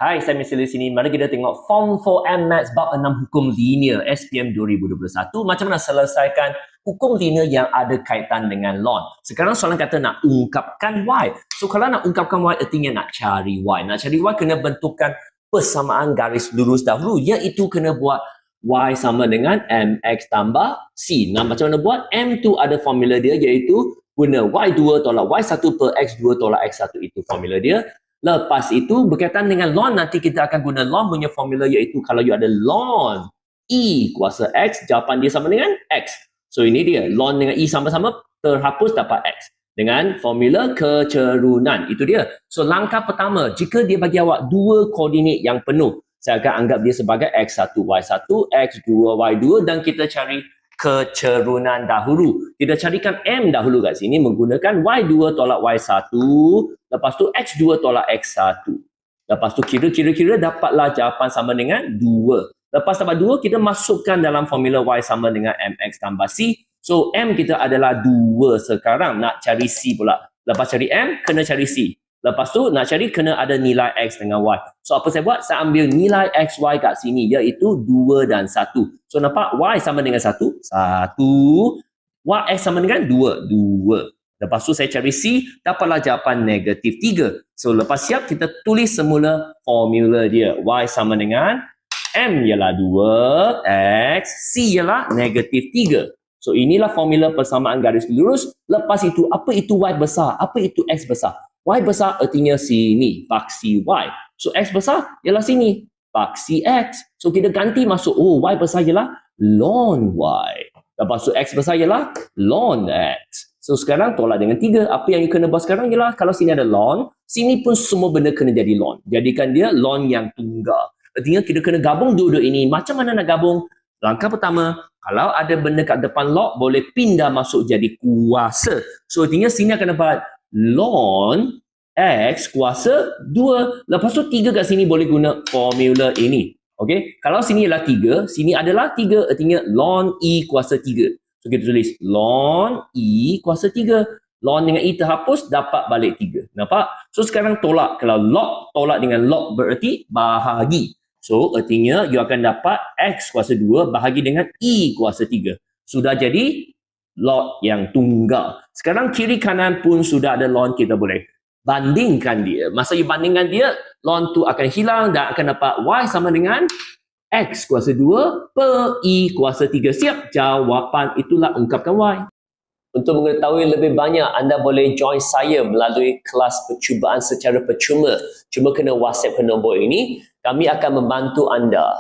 Hai, saya Mr. Lee sini. Mari kita tengok Form 4M Maths bab 6 hukum linear SPM 2021. Macam mana selesaikan hukum linear yang ada kaitan dengan ln. Sekarang soalan kata nak ungkapkan y. So kalau nak ungkapkan y artinya nak cari y. Nak cari y kena bentukkan persamaan garis lurus dahulu, iaitu kena buat y sama dengan mx tambah c. Nah, macam mana buat? M tu ada formula dia, iaitu guna y2 tolak y1 per x2 tolak x1. Itu formula dia. Lepas itu berkaitan dengan ln, nanti kita akan guna ln punya formula, iaitu kalau you ada ln e kuasa x, jawapan dia sama dengan x. So ini dia, ln dengan e sama-sama terhapus dapat x. Dengan formula kecerunan, itu dia. So langkah pertama, jika dia bagi awak dua koordinat yang penuh, saya akan anggap dia sebagai x1, y1, x2, y2 dan kita cari kecerunan dahulu. Kita carikan M dahulu kat sini menggunakan y2 tolak y1, lepas tu x2 tolak x1. Lepas tu kira-kira dapatlah jawapan sama dengan 2. Lepas dapat 2, kita masukkan dalam formula y sama dengan mx tambah c. So M kita adalah 2 sekarang. Nak cari c pula. Lepas cari M, kena cari c. Lepas tu nak cari kena ada nilai x dengan y. So apa saya buat? Saya ambil nilai x, y kat sini, iaitu 2 dan 1. So nampak y sama dengan 1, 1. Y x sama dengan 2, 2. Lepas tu saya cari c, dapatlah jawapan negatif 3. So lepas siap, kita tulis semula formula dia. Y sama dengan M ialah 2, x, c ialah negatif 3. So inilah formula persamaan garis lurus. Lepas itu, apa itu y besar? Apa itu x besar? Y besar artinya sini, paksi y. So x besar ialah sini, paksi x. So kita ganti masuk, oh y besar ialah ln y. Lepas tu x besar ialah ln x. So sekarang tolak dengan 3. Apa yang you kena buat sekarang ialah, kalau sini ada ln, sini pun semua benda kena jadi ln. Jadikan dia ln yang tunggal. Artinya kita kena gabung dua-dua ini. Macam mana nak gabung? Langkah pertama, kalau ada benda kat depan log, boleh pindah masuk jadi kuasa. So artinya sini akan dapat ln x kuasa 2. Lepas tu 3 kat sini boleh guna formula ini. Okey, kalau sini ialah 3, sini adalah 3, artinya ln e kuasa 3. So kita tulis ln e kuasa 3. Ln dengan e terhapus, dapat balik 3. Nampak? So sekarang tolak. Kalau log tolak dengan log berarti bahagi. So artinya you akan dapat x kuasa 2 bahagi dengan e kuasa 3. Sudah jadi log yang tunggal. Sekarang kiri kanan pun sudah ada ln, kita boleh bandingkan dia. Masa you bandingkan dia, ln tu akan hilang dan akan dapat y sama dengan x kuasa 2 per e kuasa 3. Siap? Jawapan itulah ungkapkan y. Untuk mengetahui lebih banyak, anda boleh join saya melalui kelas percubaan secara percuma. Cuma kena WhatsApp ke nombor ini. Kami akan membantu anda.